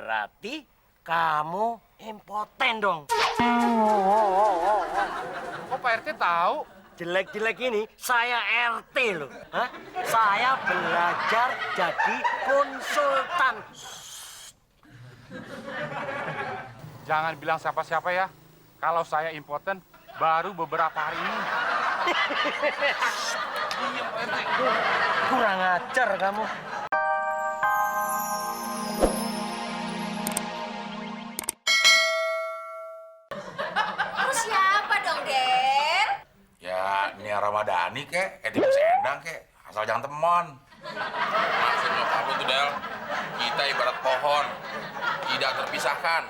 Berarti kamu impoten dong. Kok Pak RT tahu? Jelek-jelek ini saya RT loh. Hah? Saya belajar jadi konsultan. Jangan bilang siapa-siapa ya. Kalau saya impoten baru beberapa hari ini. Diam Pak RT. Kurang ajar kamu. Terus siapa dong, Del? Ya, Nia Ramadhani kek, Dimas Endang kek, asal jangan temon. Maksudnya kamu tuh, Del, kita ibarat pohon, tidak terpisahkan.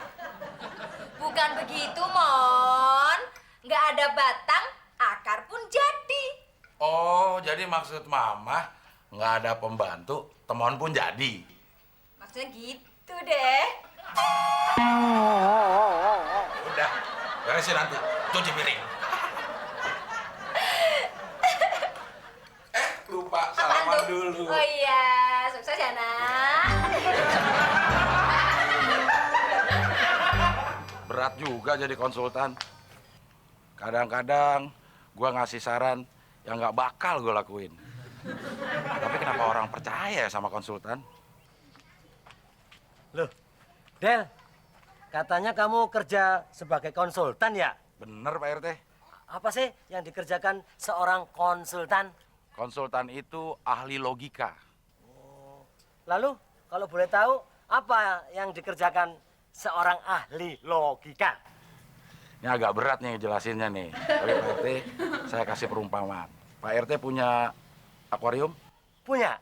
Bukan begitu, Mon. Nggak ada batang, akar pun jadi. Oh, jadi maksud Mama nggak ada pembantu, temon pun jadi. Maksudnya gitu deh. Udah, beresin nanti, cuci piring. Lupa salaman tuh? dulu. Oh iya, sukses ya, Nak. Berat juga jadi konsultan. Kadang-kadang gua ngasih saran yang nggak bakal gue lakuin. Tapi kenapa orang percaya ya sama konsultan? Loh, Del, katanya kamu kerja sebagai konsultan ya? Bener Pak RT. Apa sih yang dikerjakan seorang konsultan? Konsultan itu ahli logika. Lalu, kalau boleh tahu, apa yang dikerjakan seorang ahli logika? Ini agak berat nih jelasinnya nih. Tapi Pak RT, saya kasih perumpamaan. Pak RT punya akuarium? Punya?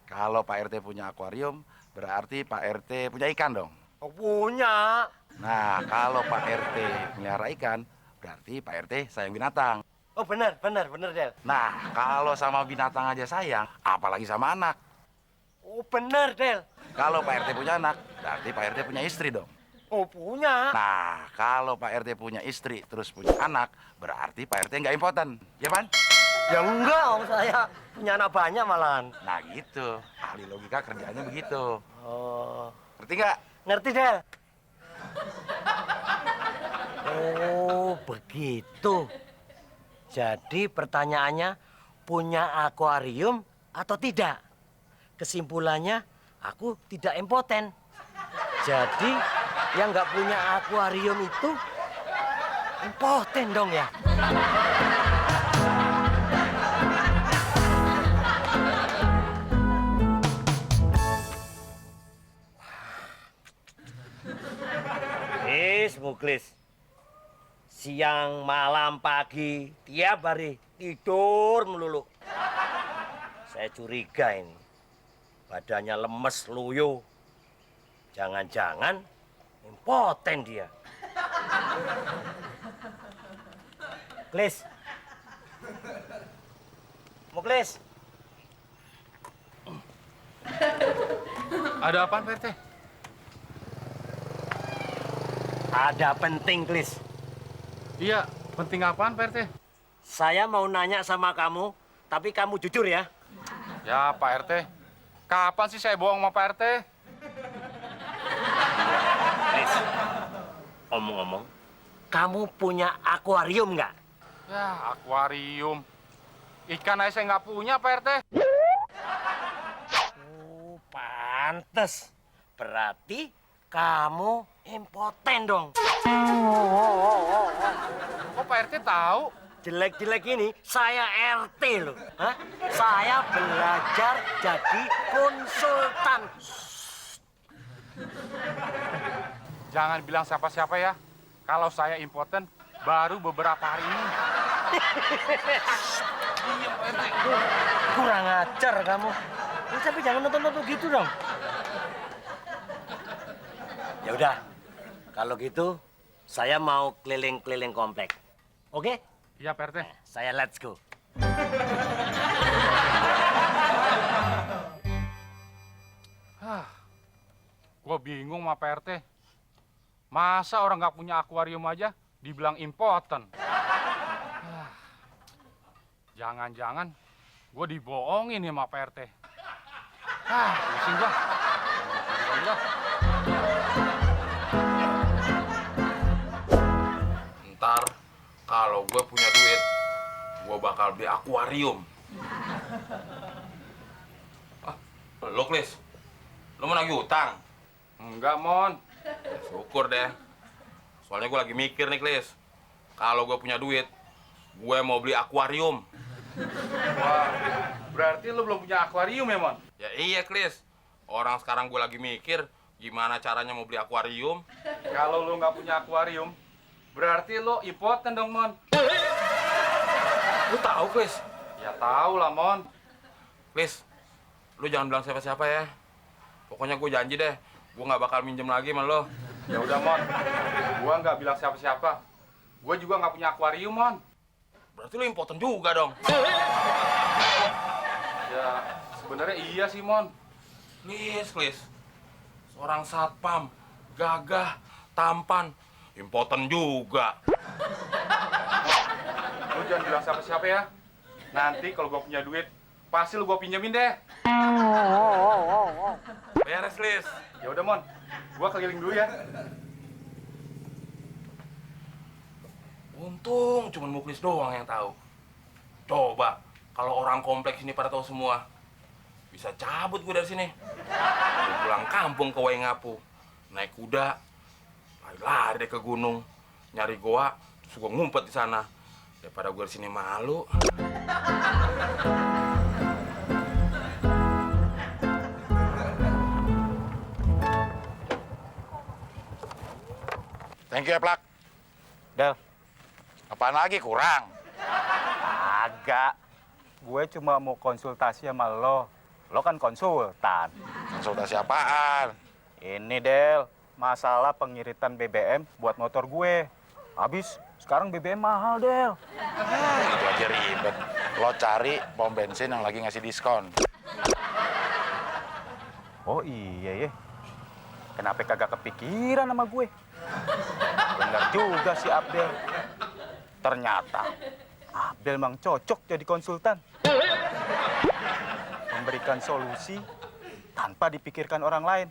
Kalau Pak RT punya akuarium, berarti Pak RT punya ikan dong. Oh, punya. Nah, kalau Pak RT melihara ikan, berarti Pak RT sayang binatang. Oh, benar, Del. Nah, kalau sama binatang aja sayang, apalagi sama anak. Oh, benar, Del. Kalau Pak RT punya anak, berarti Pak RT punya istri dong. Oh, punya. Nah, kalau Pak RT punya istri terus punya anak, berarti Pak RT nggak impoten, ya Pan? Ya enggak, saya punya anak banyak malahan. Nah gitu, ahli logika kerjaannya begitu. Oh, Ngerti nggak? ngerti, Del. Oh, begitu. Jadi pertanyaannya, punya akuarium atau tidak? Kesimpulannya, aku tidak impoten. Jadi, yang nggak punya akuarium itu impoten dong ya? Muklis. Siang, malam, pagi, tiap hari tidur melulu. Saya curiga ini. Badannya lemes, loyo. Jangan-jangan impoten dia. Muklis. Muklis. Ada apaan, Pak RT? Ada penting, Klis. Iya, penting apaan, Pak RT? Saya mau nanya sama kamu, tapi kamu jujur ya. Ya, Pak RT. Kapan sih saya bohong sama Pak RT? Klis, omong-omong, kamu punya akuarium nggak? Ya, akuarium. Ikan aja saya nggak punya, Pak RT. Oh, pantes. Berarti kamu impoten dong. Kok Pak RT tahu? Jelek-jelek ini saya RT loh. Hah? Saya belajar jadi konsultan. Jangan bilang siapa-siapa ya. Kalau saya impoten baru beberapa hari ini. Diam, Pak RT. Kurang ajar kamu. Tapi jangan nonton-nonton gitu dong. Ya udah, kalau gitu saya mau keliling-keliling komplek. Oke? Iya, Pak RT. Saya let's go. Gue bingung sama Pak RT. Masa orang nggak punya akuarium aja dibilang impoten? Jangan-jangan gue dibohongin ya sama Pak RT. Pusing gua. kalau gue punya duit, gue bakal beli akuarium. Ah, lo Klis, lo mau nagih utang? Enggak, Mon. Syukur deh. Soalnya gue lagi mikir nih, Klis. Kalau gue punya duit, gue mau beli akuarium. Wah, berarti lu belum punya akuarium ya, Mon? Ya iya, Klis. Orang sekarang gue lagi mikir gimana caranya mau beli akuarium. Kalau lu nggak punya akuarium, berarti lu impoten dong, Mon. Lu tahu, Klis? Ya tahu lah, Mon. Klis, lu jangan bilang siapa-siapa ya. Pokoknya gue janji deh, gue nggak bakal minjem lagi sama lo. Ya udah, Mon. Gua nggak bilang siapa-siapa. Gua juga nggak punya akuarium, Mon. Berarti lu impoten juga dong. Ya, sebenarnya iya sih, Mon. Klis. Seorang satpam, gagah, tampan, impoten juga. Lu jangan bilang siapa-siapa ya. Nanti kalau gua punya duit, pasti lu gua pinjemin deh. Beres, Klis. Ya udah, Mon. Gua keliling dulu ya. Untung cuma Muklis doang yang tahu. Coba kalau orang kompleks ini pada tahu semua, bisa cabut gue dari sini. Gua pulang kampung ke Waingapu, naik kuda, lari-lari deh ke gunung, nyari goa, terus gue ngumpet di sana. Daripada gue di sini malu. Thank you ya, Plak. Del, Apaan lagi kurang? agak. Gue cuma mau konsultasi sama lo. Lo kan konsultan. Konsultasi apaan? Ini, Del, masalah pengiritan BBM buat motor gue. Habis, sekarang BBM mahal, Del. Itu aja ribet. Lo cari pom bensin yang lagi ngasih diskon. Oh iya ya. Kenapa kagak kepikiran sama gue? Bener juga si Abdel. Ternyata Abdel memang cocok jadi konsultan. Memberikan solusi tanpa dipikirkan orang lain.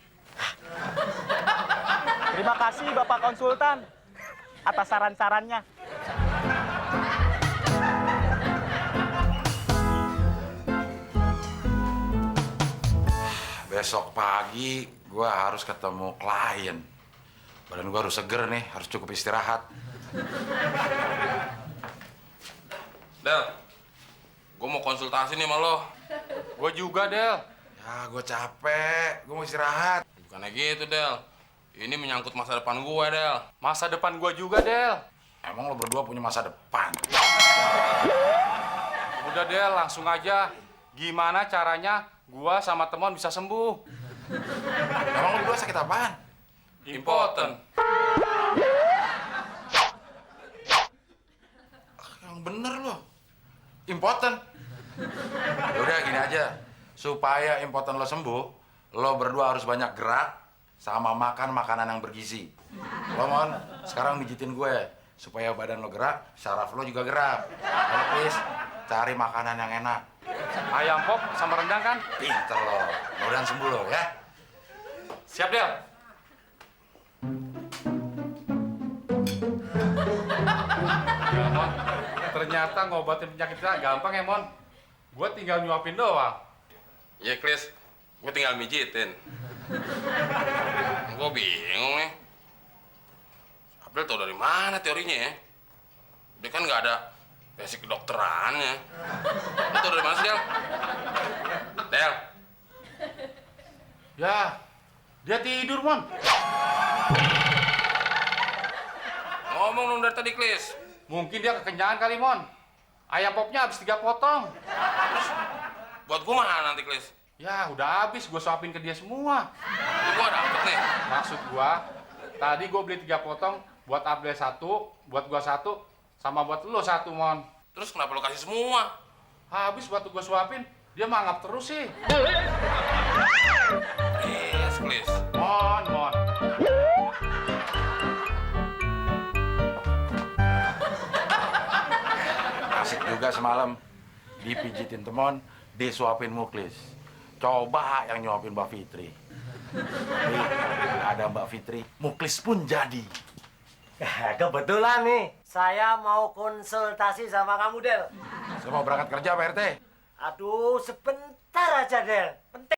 Terima kasih Bapak konsultan atas saran-sarannya. Besok pagi gue harus ketemu klien. Badan gue harus seger nih, harus cukup istirahat. Del, gue mau konsultasi nih sama lo. Gue juga, Del. Ya, gue capek. Gue mau istirahat. Bukannya gitu, Del. Ini menyangkut masa depan gue, Del. Masa depan gue juga, Del. Emang lo berdua punya masa depan? Udah, Del, langsung aja. Gimana caranya gua sama teman bisa sembuh? Emang lo berdua sakit apaan? Impoten. Yang bener lo. Impoten. Udah gini aja. Supaya impoten lo sembuh, lo berdua harus banyak gerak sama makan makanan yang bergizi. Lo Mon, sekarang mijitin gue. Supaya badan lo gerak, saraf lo juga gerak. Ayo please, cari makanan yang enak. Ayam pop sama rendang kan? Pinter lo. Mudah-mudahan sembuh lo ya. Siap, Del. Ya, Mon. Ternyata ngobatin penyakit kita gampang ya, Mon. Gue tinggal nyuapin doang. Iya, Klis. Gue tinggal mijitin. Gue bingung nih. Abdel tau dari mana teorinya ya? Dia kan nggak ada basic kedokterannya. Lu tau dari mana sih, Del? Del? Ya, dia tidur, Mon. Ngomong dong dari tadi, Klis. Mungkin dia kekenyangan kali, Mon. Ayam popnya habis 3 potong. Buat gue mana nanti, Klis? Ya, udah habis. Gue suapin ke dia semua. Ini gue dapet nih. Maksud gua, tadi gua beli 3 potong, buat Abdel 1, buat gua 1, sama buat lo 1, Mon. Terus kenapa lo kasih semua? Habis waktu gua suapin, dia mangap terus sih. Yes, Klis. Mon. Asik juga semalam. Dipijitin temon, disuapin Muklis. Coba yang nyuapin Mbak Fitri. Tapi ada Mbak Fitri, Muklis pun jadi. Kebetulan nih, Saya mau konsultasi sama kamu, Del. Saya mau berangkat kerja, Pak RT. Aduh, sebentar aja, Del. Penting.